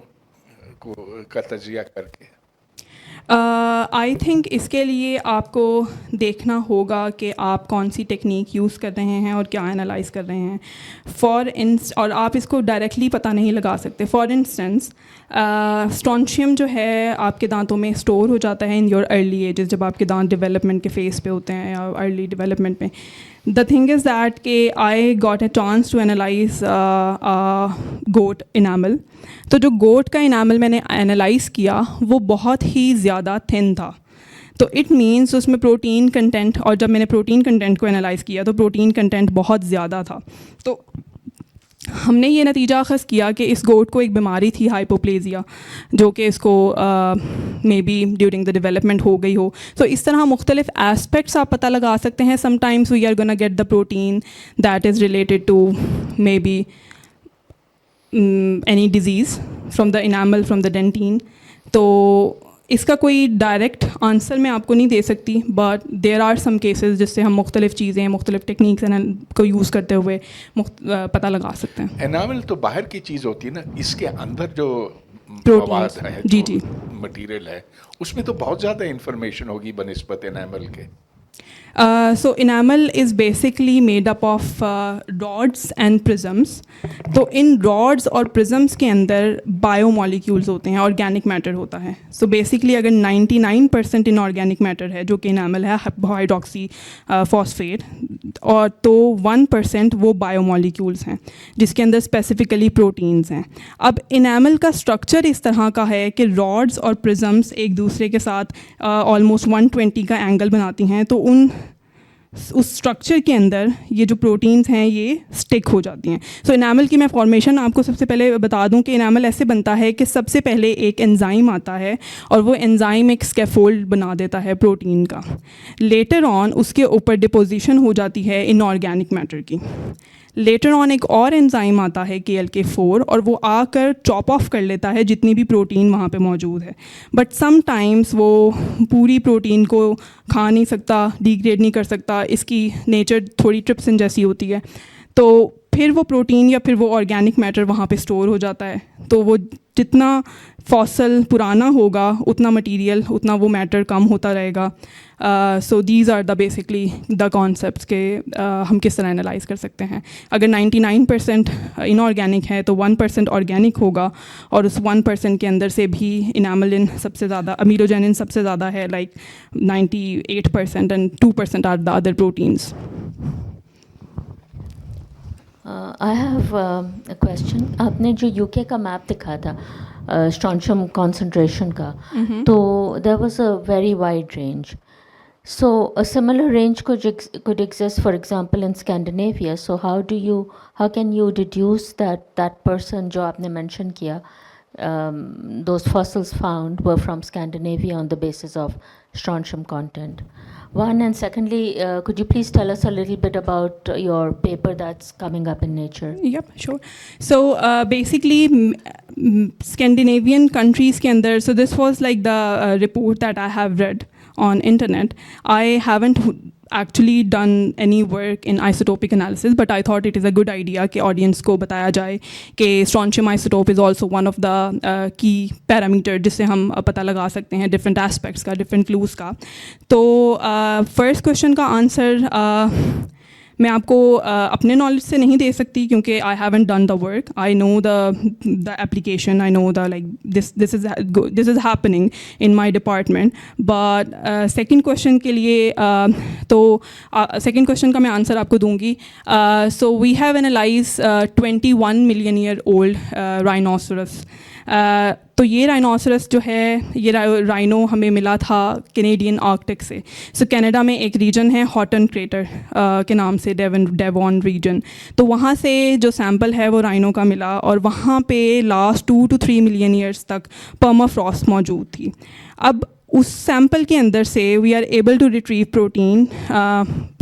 का तजिया करके? आई थिंक इसके लिए आपको देखना होगा कि आप कौन सी टेक्निक यूज़ कर रहे हैं और क्या एनालाइज कर रहे हैं. और आप इसको डायरेक्टली पता नहीं लगा सकते. फॉर इंस्टेंस स्ट्रॉन्शियम जो है आपके दांतों में स्टोर हो जाता है इन योर अर्ली एजेस, जब आपके दांत डेवलपमेंट के फेज़ पे होते हैं या अर्ली डेवलपमेंट में. द थिंग इज़ दैट कि I got a chance to analyse goat enamel. तो जो गोट का इनामल मैंने एनालाइज किया वो बहुत ही ज़्यादा थिन था. तो इट मीन्स उसमें प्रोटीन कंटेंट, और जब मैंने प्रोटीन कंटेंट को एनालाइज़ किया तो प्रोटीन कंटेंट बहुत ज़्यादा था. तो हमने ये नतीजा अख़ज़ किया कि इस गोट को एक बीमारी थी हाइपोप्लेजिया, जो कि इसको may be during the development हो गई हो. तो इस तरह मुख्तलिफ एस्पेक्ट्स आप पता लगा सकते हैं. Sometimes we are gonna get the protein that is related to maybe any disease from the enamel, from the dentin. तो इसका कोई डायरेक्ट आंसर मैं आपको नहीं दे सकती, but there are some cases जिससे हम मुख्तलिफ चीज़ें, मुख्तलिफ टेक्निक्स को यूज़ करते हुए पता लगा सकते हैं. एनामल तो बाहर की चीज़ होती है ना, इसके अंदर जो प्रोटीन्स, मवाद है, जी, जो जी. मटीरियल है, उसमें तो बहुत ज़्यादा इंफॉर्मेशन होगी बनिस्बत एनामल के. So enamel is basically made up of rods and prisms. तो इन rods और prisms के अंदर बायोमोलिक्यूल्स होते हैं, ऑर्गेनिक मैटर होता है. सो बेसिकली अगर 99% इनऑर्गेनिक मैटर है जो कि इनामल है, हाइड्रोक्सी फॉस्फेट, और तो 1% वो बायोमोलिक्यूल्स हैं जिसके अंदर स्पेसिफिकली प्रोटीन्स हैं. अब इनामल का स्ट्रक्चर इस तरह का है कि रॉड्स और प्रिज्म्स एक दूसरे के साथ ऑलमोस्ट 120 का एंगल बनाती हैं. तो उस स्ट्रक्चर के अंदर ये जो प्रोटीन्स हैं ये स्टिक हो जाती हैं. सो इनामल की मैं फॉर्मेशन आपको सबसे पहले बता दूं कि इनामल ऐसे बनता है कि सबसे पहले एक एंजाइम आता है और वो एंजाइम एक स्कैफोल्ड बना देता है प्रोटीन का. लेटर ऑन उसके ऊपर डिपोजिशन हो जाती है इनऑर्गेनिक मैटर की. लेटर ऑन एक और एंजाइम आता है KLK4 और वो आकर चॉप ऑफ कर लेता है जितनी भी प्रोटीन वहाँ पे मौजूद है. बट समटाइम्स वो पूरी प्रोटीन को खा नहीं सकता, डिग्रेड नहीं कर सकता. इसकी नेचर थोड़ी ट्रिप्सिन जैसी होती है. तो फिर वो प्रोटीन या फिर वो ऑर्गेनिक मैटर वहाँ पे स्टोर हो जाता है. तो वो जितना फॉसल पुराना होगा उतना मटेरियल, उतना वो मैटर कम होता रहेगा. So these are the basically the concepts के हम किस तरह एनालाइज कर सकते हैं. अगर 99% इनऑर्गेनिक है तो 1% ऑर्गेनिक होगा, और उस 1% के अंदर से भी इनामलिन सबसे ज़्यादा, अमीलोजेनिन सबसे ज़्यादा है, like 98%, and 2% are the other proteins. I have a question. आपने जो यूके का मैप दिखा था स्ट्रॉन्शियम कॉन्सेंट्रेशन का, तो there was a very wide range. So a similar range could exist, for example, in Scandinavia. So how can you deduce that person जो आपने mention किया, those fossils found were from Scandinavia on the basis of strontium content? One, and secondly, could you please tell us a little bit about your paper that's coming up in Nature? Yep, sure. So basically, Scandinavian countries के अंदर, so this was like the report that I have read on internet. I actually done any work in isotopic analysis, but I thought it is a good idea कि audience को बताया जाए कि strontium isotope is also one of the key parameter जिससे हम पता लगा सकते हैं different aspects का, different clues का. तो first question का answer मैं आपको अपने नॉलेज से नहीं दे सकती क्योंकि I haven't done the work. I know the application, I know the like this is happening in my department. But second question के लिए तो सेकंड क्वेश्चन का मैं आंसर आपको दूंगी. So we have analyse 21 million year old rhinoceros. तो ये rhinoceros जो है, ये राइनो हमें मिला था कैनेडियन आर्कटिक से. सो कनाडा में एक रीजन है हॉटन क्रेटर के नाम से, डेवॉन रीजन. तो वहाँ से जो सैम्पल है वो राइनो का मिला और वहाँ पे लास्ट 2 to 3 मिलियन ईयर्स तक परमाफ्रॉस्ट मौजूद थी. अब उस सैम्पल के अंदर से we are able to retrieve protein.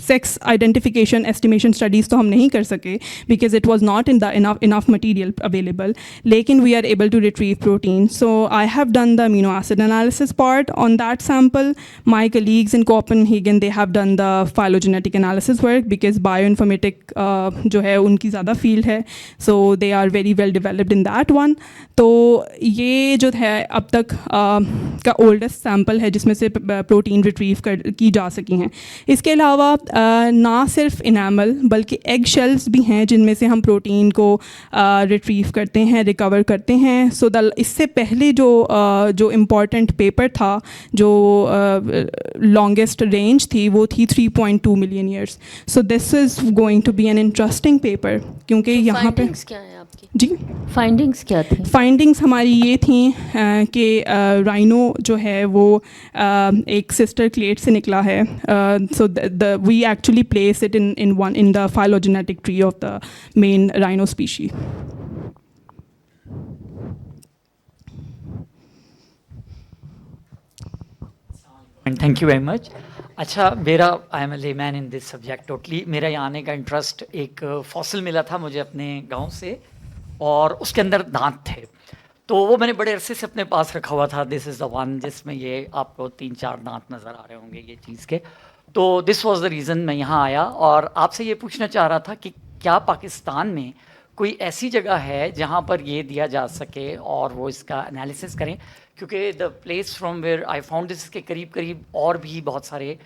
Sex identification estimation studies तो हम नहीं कर सके because it was not in the enough material available, लेकिन we are able to retrieve protein. So I have done the amino acid analysis part on that sample. My colleagues in Copenhagen they have done the phylogenetic analysis work because bioinformatic जो है उनकी ज़्यादा field है. So they are very well developed in that one. तो ये जो है अब तक का ओल्डेस्ट सैम्पल है जिसमें से प्रोटीन रिट्रीव की जा सकी हैं. इसके अलावा ना सिर्फ इनामल बल्कि एग शेल्स भी हैं जिनमें से हम प्रोटीन को रिट्रीव करते हैं, रिकवर करते हैं. सो इससे पहले जो इम्पॉर्टेंट पेपर था, जो लॉन्गेस्ट रेंज थी, वो थी 3.2 million years. So this is going to be an interesting paper क्योंकि यहाँ पे क्या है आपकी जी फाइंडिंग्स क्या थी? फाइंडिंग्स हमारी ये थी कि राइनो जो है वो एक सिस्टर क्लेट से निकला है. So we actually place it in the phylogenetic tree of the main rhino species. Thank you very much. अच्छा, मेरा I am a layman in this subject totally. मेरा यहाँ आने का इंटरेस्ट, एक फॉसिल मिला था मुझे अपने गांव से और उसके अंदर दांत थे. तो वो मैंने बड़े अरसे से अपने पास रखा हुआ था. दिस इज़ द वन जिसमें ये आपको 3-4 दांत नज़र आ रहे होंगे ये चीज़ के. तो दिस वाज द रीज़न मैं यहाँ आया और आपसे ये पूछना चाह रहा था कि क्या पाकिस्तान में कोई ऐसी जगह है जहाँ पर ये दिया जा सके और वो इसका एनालिसिस करें, क्योंकि the place from where I found this के करीब करीब और भी बहुत सारे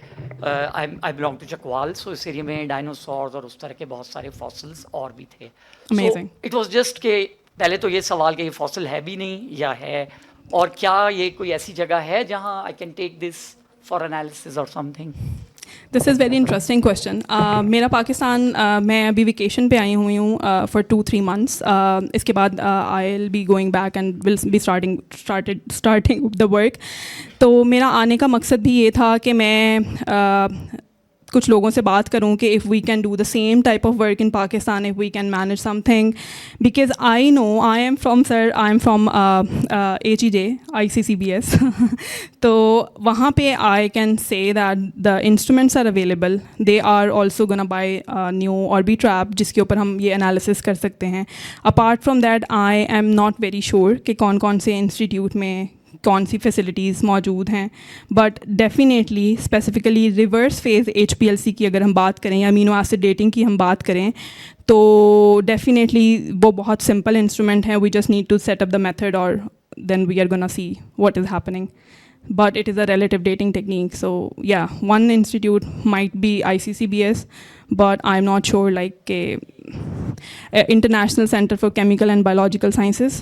I belong to Chakwal. So इस एरिया में डायनासोर्स और उस तरह के बहुत सारे फॉसिल्स और भी थे. Amazing. इट वाज जस्ट के पहले तो ये सवाल कि ये फॉसिल है भी नहीं या है, और क्या ये कोई ऐसी जगह है जहाँ I can take this for analysis और something. This is very interesting question. मेरा पाकिस्तान मैं अभी वेकेशन पे आई हुई हूँ फॉर 2-3 months. इसके बाद I will be going back and will be starting the work. तो मेरा आने का मकसद भी ये था कि मैं कुछ लोगों से बात करूं कि if we can do the same type of work in Pakistan, if we can manage something, because I know I am from HEJ ICCBS. तो वहाँ पे I can say that the instruments are available. They are also gonna buy new orbitrap जिसके ऊपर हम ये analysis कर सकते हैं. Apart from that I am not very sure कि कौन कौन से इंस्टीट्यूट में कौन सी फैसिलिटीज़ मौजूद हैं. But definitely specifically reverse phase HPLC की अगर हम बात करें या अमीनो एसिड डेटिंग की हम बात करें तो डेफिनेटली वो बहुत सिंपल इंस्ट्रूमेंट है. We just need to set up the method और then we are gonna see what is happening. But it is a relative dating technique. So yeah, one institute might be ICCBS, but I'm not sure like International Center for Chemical and Biological Sciences.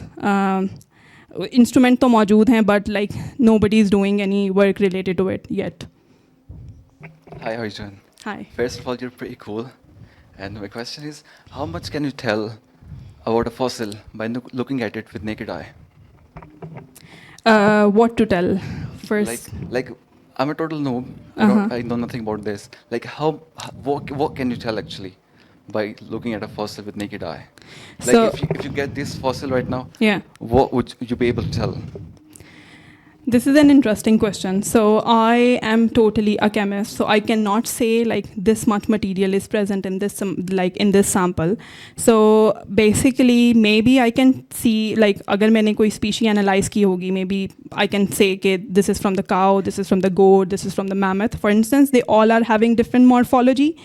Instrument तो मौजूद हैं, but like nobody is doing any work related to it yet. Hi, how are you doing? Hi. First of all, you're pretty cool. And my question is, how much can you tell about a fossil by looking at it with naked eye? What to tell first? Like I'm a total noob. I know nothing about this. Like what can you tell actually by looking at a fossil with naked eye? Like So- if you get this fossil right now, Yeah. what would you be able to tell? This is an interesting question. So I am totally a chemist, so I cannot say like this much material is present in this like in this sample. So basically maybe I can see like अगर मैंने कोई species analyze की होगी, maybe I can say कि this is from the cow, this is from the goat, this is from the mammoth. For instance, they all are having different morphology.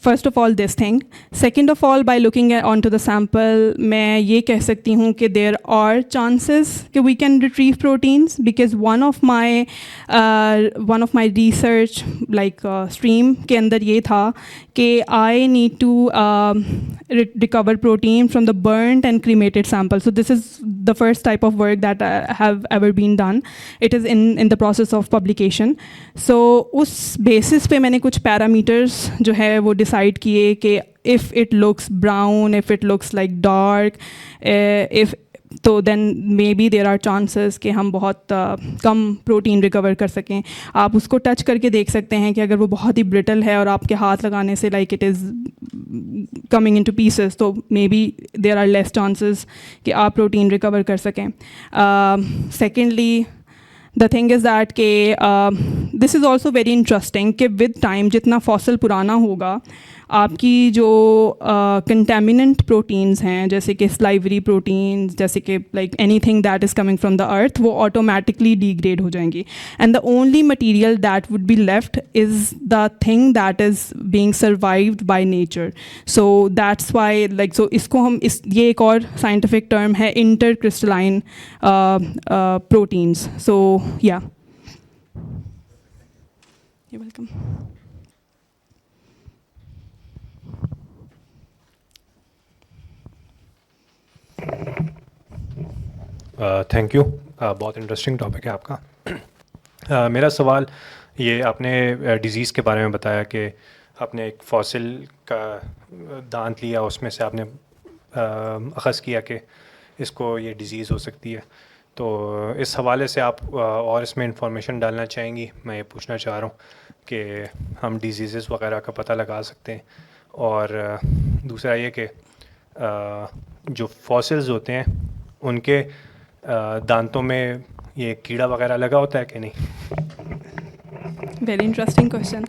First of all, this thing. Second of all, by looking onto the sample, मैं ये कह सकती हूँ कि there are chances कि we can retrieve proteins, because one of my research like stream के अंदर ये था कि I need to recover protein from the burnt and cremated sample. So this is the first type of work that have ever been done. It is in the process of publication. So उस basis पे मैंने कुछ parameters जो है वो decide किए कि if it looks brown, if it looks like dark, if तो then maybe there are chances कि हम बहुत कम प्रोटीन रिकवर कर सकें. आप उसको टच करके देख सकते हैं कि अगर वो बहुत ही ब्रिटल है और आपके हाथ लगाने से like it is coming into pieces, तो maybe there are less chances कि आप प्रोटीन रिकवर कर सकें. Secondly the thing is that कि this is also very interesting कि विद टाइम जितना फॉसल पुराना होगा, आपकी जो कंटेमिनेंट प्रोटीन्स हैं जैसे कि स्लाइवरी प्रोटीन्स, जैसे कि like anything that is coming from the earth, वो ऑटोमेटिकली डिग्रेड हो जाएंगी. And the only material that would be left is the thing that is being survived by nature. So that's why like so इसको हम ये एक और scientific term है inter crystalline proteins. सो या यू वेलकम. Thank you. बहुत interesting topic है आपका. मेरा सवाल ये, आपने डिज़ीज़ के बारे में बताया कि आपने एक फॉसिल का दांत लिया, उसमें से आपने अख़ज़ किया कि इसको ये डिज़ीज़ हो सकती है. तो इस हवाले से आप और इसमें इंफॉर्मेशन डालना चाहेंगी? मैं ये पूछना चाह रहा हूँ कि हम डिजीज़ वगैरह का पता लगा सकते हैं. और दूसरा ये कि जो फॉसिल्स होते हैं उनके दांतों में ये कीड़ा वगैरह लगा होता है कि नहीं? Very interesting question.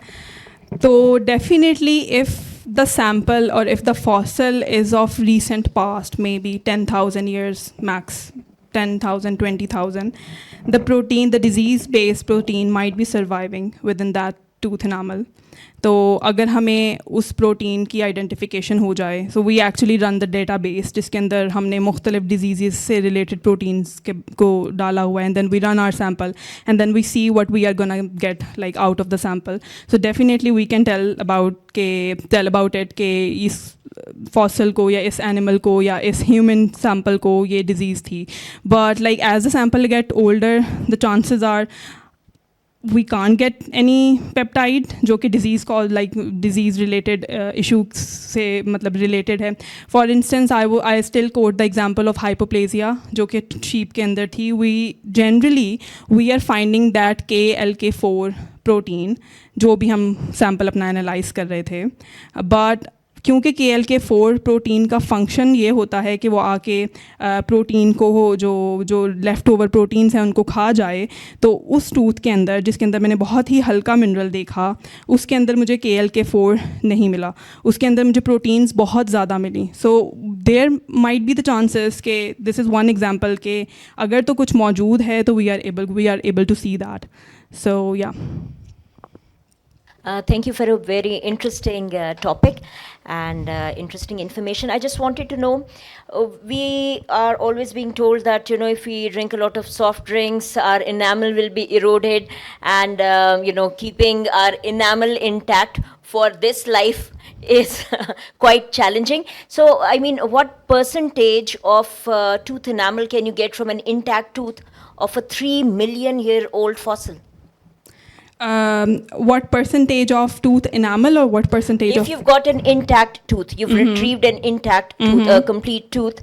So definitely if the sample or if the fossil is of recent past, maybe 10,000 years max, 10,000, 20,000, the protein, the disease-based protein might be surviving within that tooth enamel. तो अगर हमें उस protein की identification हो जाए, so we actually run the database जिसके अंदर हमने मुख्तलिफ डिजीज़ से रिलेटेड प्रोटीन्स को डाला हुआ है, and then we run our sample and then we see what we are gonna get like out of the sample. So definitely we can tell about it कि इस फॉसल को या इस एनिमल को या इस ह्यूमन सैम्पल को ये डिजीज़ थी. But like as the sample get older, the chances are we can't get any peptide जो कि disease called like disease related issue से मतलब related है. For instance, I still quote the example of hypoplasia जो कि sheep के अंदर थी. We are finding that KLK4 protein जो भी हम sample अपना analyze कर रहे थे, but क्योंकि KLK4 प्रोटीन का फंक्शन ये होता है कि वो आके प्रोटीन को जो लेफ़्ट ओवर प्रोटीन्स हैं उनको खा जाए, तो उस टूथ के अंदर जिसके अंदर मैंने बहुत ही हल्का मिनरल देखा, उसके अंदर मुझे KLK4 नहीं मिला, उसके अंदर मुझे प्रोटीन्स बहुत ज़्यादा मिली. So there might be the chances कि दिस इज़ वन एग्जांपल कि अगर तो कुछ मौजूद है तो we are able to see that. So yeah. Thank you for a very interesting topic and interesting information. I just wanted to know, we are always being told that, you know, if we drink a lot of soft drinks, our enamel will be eroded, and, you know, keeping our enamel intact for this life is quite challenging. So, I mean, what percentage of tooth enamel can you get from an intact tooth of a 3 million year old fossil? What percentage of tooth enamel or what percentage if of... you've got an intact tooth, you've retrieved an intact tooth, a complete tooth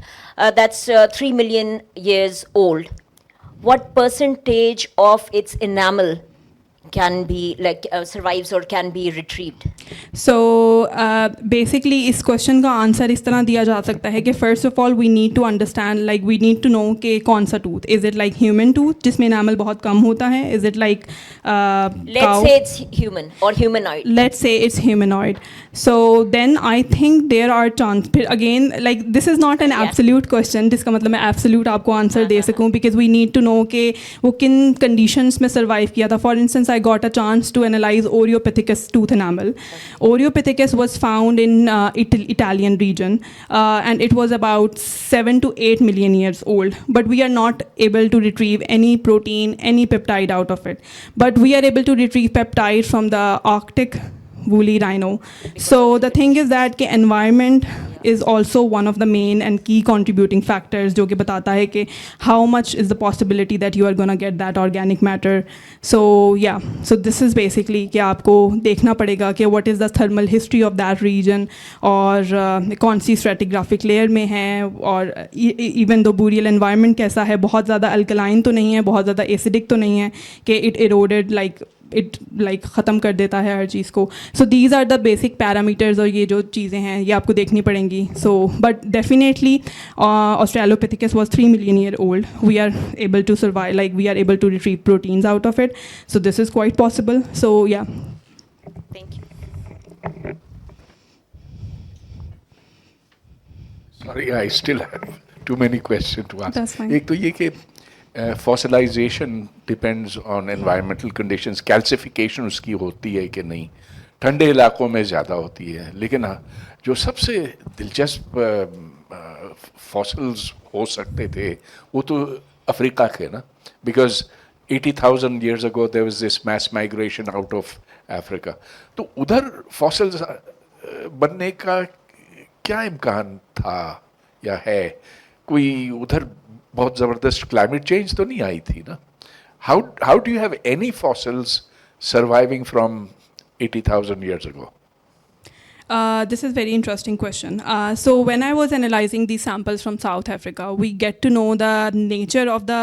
that's 3 million years old, what percentage of its enamel can be like survives or can be retrieved? So basically इस question का answer इस तरह दिया जा सकता है कि first of all we need to understand like we need to know कि कौन सा tooth is it like human tooth जिसमें इनामल बहुत कम होता है, is it like Let's say it's human or humanoid. let's say it's humanoid, so then I think there are chance फिर again like this is not an Yeah. absolute question जिसका मतलब मैं absolute आपको answer दे सकूं because we need to know कि वो किन conditions में survive किया था. For instance, I got a chance to analyze Oreopithecus tooth enamel. Oreopithecus was found in Italian region and it was about 7 to 8 million years old, but we are not able to retrieve any protein, any peptide out of it, but we are able to retrieve peptide from the Arctic woolly rhino. So the thing is that कि environment is also one of the main and key contributing factors जो कि बताता है कि how much is the possibility that you are gonna get that organic matter. So yeah, so this is basically कि आपको देखना पड़ेगा कि what is the thermal history of that region और कौन सी stratigraphic layer में है और even though boreal environment कैसा है, बहुत ज़्यादा alkaline तो नहीं है, बहुत ज़्यादा acidic तो नहीं है कि it eroded like it like ख़त्म कर देता है हर चीज़ को. So these are the basic parameters और ये जो चीज़ें हैं ये आपको देखनी पड़ेंगी. So but definitely australopithecus was 3 million year old. We are able to survive like we are able to retrieve proteins out of it. So this is quite possible. So yeah Thank you. Sorry, I still have too many questions to ask. That's fine. एक तो ये कि fossilization depends on environmental conditions. Calcification उसकी होती है कि नहीं. ठंडे इलाकों में ज़्यादा होती है, लेकिन जो सबसे दिलचस्प fossils हो सकते थे वो तो अफ्रीका के ना, because 80,000 years ago there was this mass migration out of Africa. तो उधर fossils बनने का क्या इम्कान था या है? कोई उधर बहुत ज़बरदस्त क्लाइमेट चेंज तो नहीं आई थी ना? How do you have any fossils surviving from 80,000 years ago? This is very interesting question. So when I was analyzing these samples from South Africa, we get to know the nature of the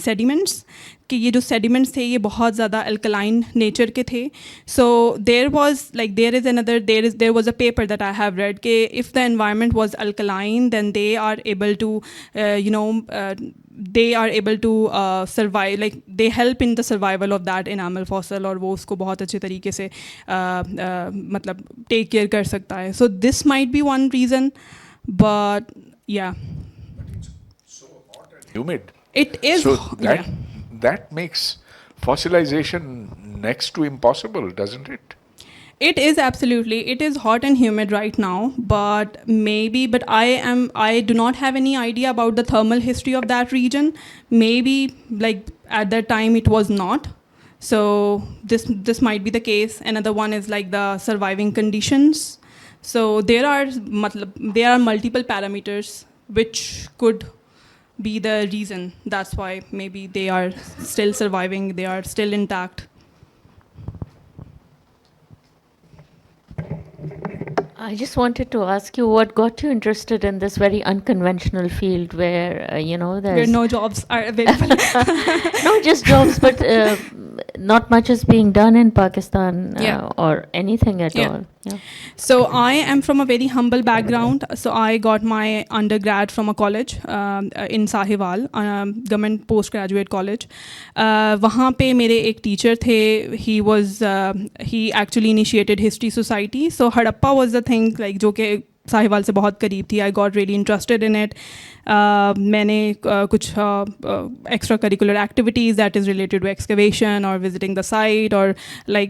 sediments. कि ये जो sediments थे ये बहुत ज़्यादा alkaline nature के थे. So there was a paper that I have read कि if the environment was alkaline, then they are able to survive, like they help in the survival of that enamel fossil और वो उसको बहुत अच्छे तरीके से मतलब take care कर सकता है. So this might be one reason, but yeah. Humid. It is. So yeah. that makes fossilization next to impossible, doesn't it? It is absolutely. It is hot and humid right now, but I do not have any idea about the thermal history of that region. Maybe like at that time it was not. So this might be the case. Another one is like the surviving conditions. So there are multiple parameters which could be the reason. That's why maybe they are still surviving, they are still intact. I just wanted to ask you what got you interested in this very unconventional field where, Where there's no jobs are available. not just jobs, but not much is being done in Pakistan Yeah. or anything at Yeah. all. Yeah. So I am from a very humble background. So I got my undergrad from a college in Sahiwal, government postgraduate college. वहाँ पे मेरे एक teacher थे. He actually initiated History Society. So Harappa was the thing like जो कि साहिवाल से बहुत करीब थी. I got really interested in it. मैंने कुछ extra curricular activities that is related to excavation or visiting the site or like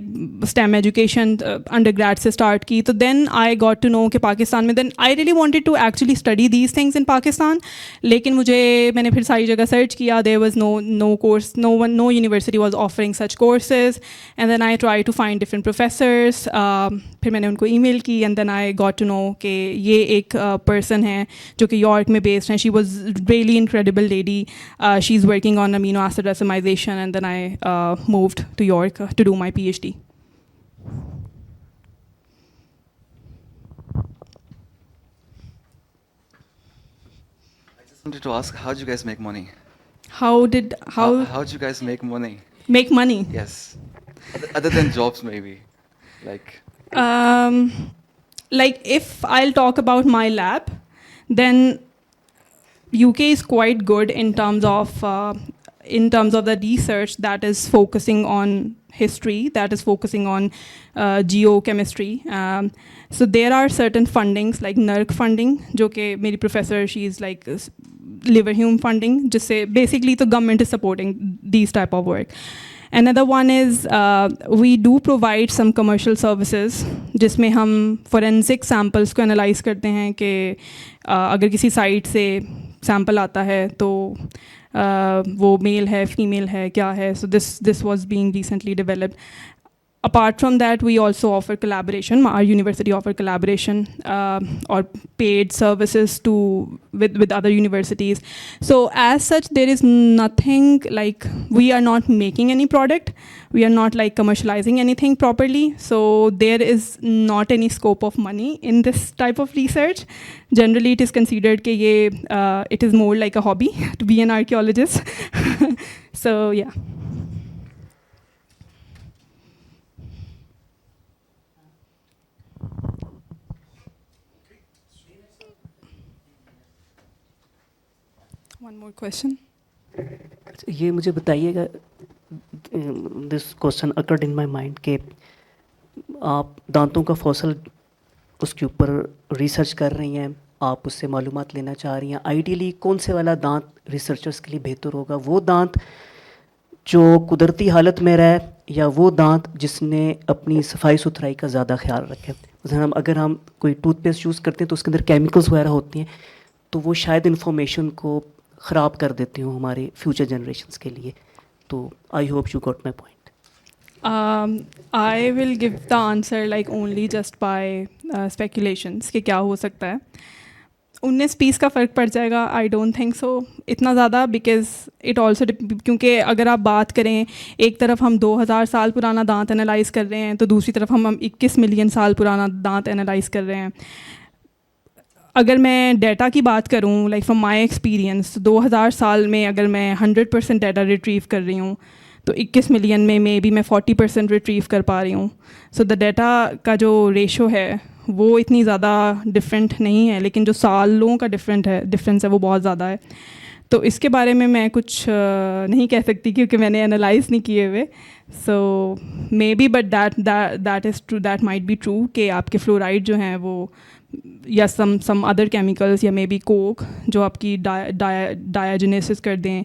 STEM education undergrad से start की. तो then I got to know कि पाकिस्तान में, then I really wanted to actually study these things in Pakistan. लेकिन मैंने फिर सारी जगह search किया. There was no course, no university was offering such courses. And then I tried to find different professors. फिर मैंने उनको email की and then I got to know कि ये एक person है जो कि यॉर्क में based हैं. She was really incredible lady. She's working on amino acid racemization, and then I moved to York to do my PhD. I just wanted to ask, how did you guys make money? How How did you guys make money? make money? Yes. Other than jobs, maybe. Like, Like if I'll talk about my lab, then UK is quite good in terms of the research that is focusing on history, that is focusing on geochemistry. So there are certain fundings like NERC funding, जो कि मेरी professor, she is like Liverhume funding, जिससे basically the government is supporting these type of work. Another one is we do provide some commercial services जिसमें हम forensic samples को analyze करते हैं कि अगर किसी site से sample आता है तो वो male है, female है, क्या है. So this was being recently developed. Apart from that, we also offer collaboration. Our university offer collaboration or paid services with other universities. So as such, there is nothing like, we are not making any product. We are not like commercializing anything properly. So there is not any scope of money in this type of research. Generally, it is considered that it is more like a hobby to be an archaeologist. So yeah. One more question. ये मुझे बताइएगा, this question occurred in my mind कि आप दांतों का fossil उसके ऊपर research कर रही हैं, आप उससे मालूमात लेना चाह रही हैं. आइडियली कौन से वाला दांत रिसर्चर्स के लिए बेहतर होगा? वो दांत जो कुदरती हालत में रहे या वो दांत जिसने अपनी सफाई सुथराई का ज़्यादा ख्याल रखे? अगर हम कोई टूथपेस्ट यूज़ करते हैं तो उसके अंदर केमिकल्स वगैरह होती हैं, तो वो शायद इन्फॉर्मेशन को ख़राब कर देती हूँ हमारे फ्यूचर जनरेशन्स के लिए. तो I hope you got my point. I will give the answer like only just by speculations कि क्या हो सकता है. 19-20 का फ़र्क पड़ जाएगा, आई डोंट थिंक सो इतना ज़्यादा, बिकॉज इट ऑल्सो, क्योंकि अगर आप बात करें, एक तरफ हम 2000 साल पुराना दांत एनालाइज़ कर रहे हैं तो दूसरी तरफ हम 21 मिलियन साल पुराना दांत एनालाइज़ कर रहे हैं. अगर मैं डेटा की बात करूं, लाइक फ्रॉम माय एक्सपीरियंस, 2000 साल में अगर मैं 100% डेटा रिट्रीव कर रही हूं तो 21 मिलियन में मे बी मैं 40% रिट्रीव कर पा रही हूं. सो द डेटा का जो रेशो है वो इतनी ज़्यादा डिफरेंट नहीं है, लेकिन जो सालों का डिफरेंस है वो बहुत ज़्यादा है. तो इसके बारे में मैं कुछ नहीं कह सकती क्योंकि मैंने एनालाइज नहीं किए हुए. So maybe, but that is true, that might be true कि आपके फ्लोराइड जो हैं वो, या सम अदर केमिकल्स, या मे बी कोक जो आपकी डायाजेनेसिस कर दें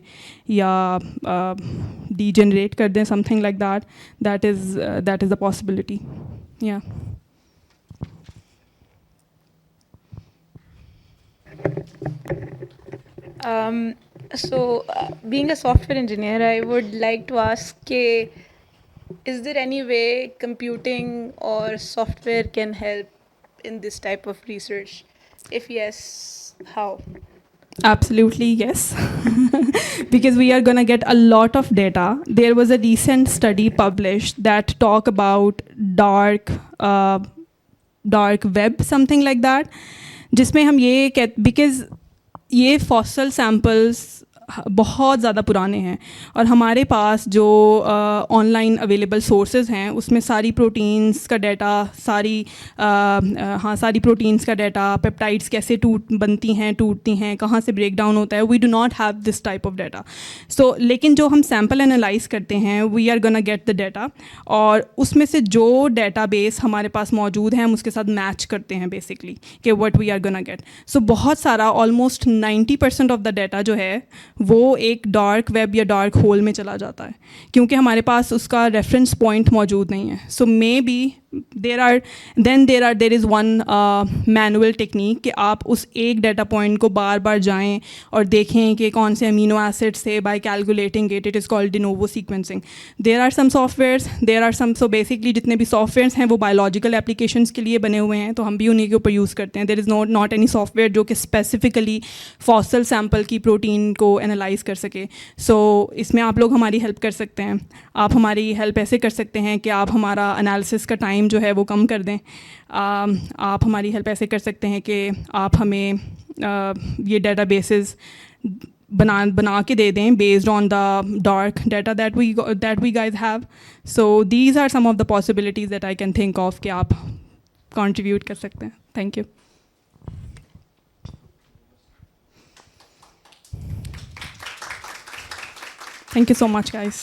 या डीजेनरेट कर दें, something like that is the possibility. या Being a software engineer, I would like to ask, is there any way computing or software can help in this type of research? If yes, how? Absolutely yes. Because we are going to get a lot of data. There was a recent study published that talk about dark web, something like that, जिसमें हम ये because ये fossil samples बहुत ज़्यादा पुराने हैं और हमारे पास जो ऑनलाइन अवेलेबल सोर्सेज हैं उसमें सारी प्रोटीन्स का डाटा, सारी प्रोटीन्स का डाटा, पेप्टाइड्स कैसे बनती हैं, टूटती हैं, कहाँ से ब्रेक डाउन होता है, we do not have this type of data. So लेकिन जो हम सैम्पल एनालाइज करते हैं, we are gonna get the data, और उसमें से जो डाटा बेस हमारे पास मौजूद है हम उसके साथ मैच करते हैं बेसिकली कि what we are gonna get. So बहुत सारा, ऑलमोस्ट 90% ऑफ द डाटा जो है वो एक डार्क वेब या डार्क होल में चला जाता है क्योंकि हमारे पास उसका रेफरेंस पॉइंट मौजूद नहीं है. So maybe there is one manual technique कि आप उस एक डाटा पॉइंट को बार बार जाएं और देखें कि कौन से अमीनो एसिड्स थे. By calculating it is called de novo sequencing. There are some softwares, so basically जितने भी सॉफ्टवेयर्स हैं वो बायोलॉजिकल एप्लीकेशंस के लिए बने हुए हैं, तो हम भी उन्हीं के ऊपर यूज़ करते हैं. There is not any software जो कि स्पेसिफिकली फॉसल सैम्पल की प्रोटीन को एनालाइज कर सके. सो इसमें आप लोग हमारी हेल्प कर सकते हैं. आप हमारी हेल्प ऐसे कर सकते हैं कि आप हमारा एनालिसिस का टाइम जो है वो कम कर दें. आप हमारी हेल्प ऐसे कर सकते हैं कि आप हमें ये डेटाबेसेस बना के दे दें based on the dark data that we guys have. So these are some of the possibilities that I can think of कि आप कंट्रीब्यूट कर सकते हैं. Thank you. Thank you so much, guys.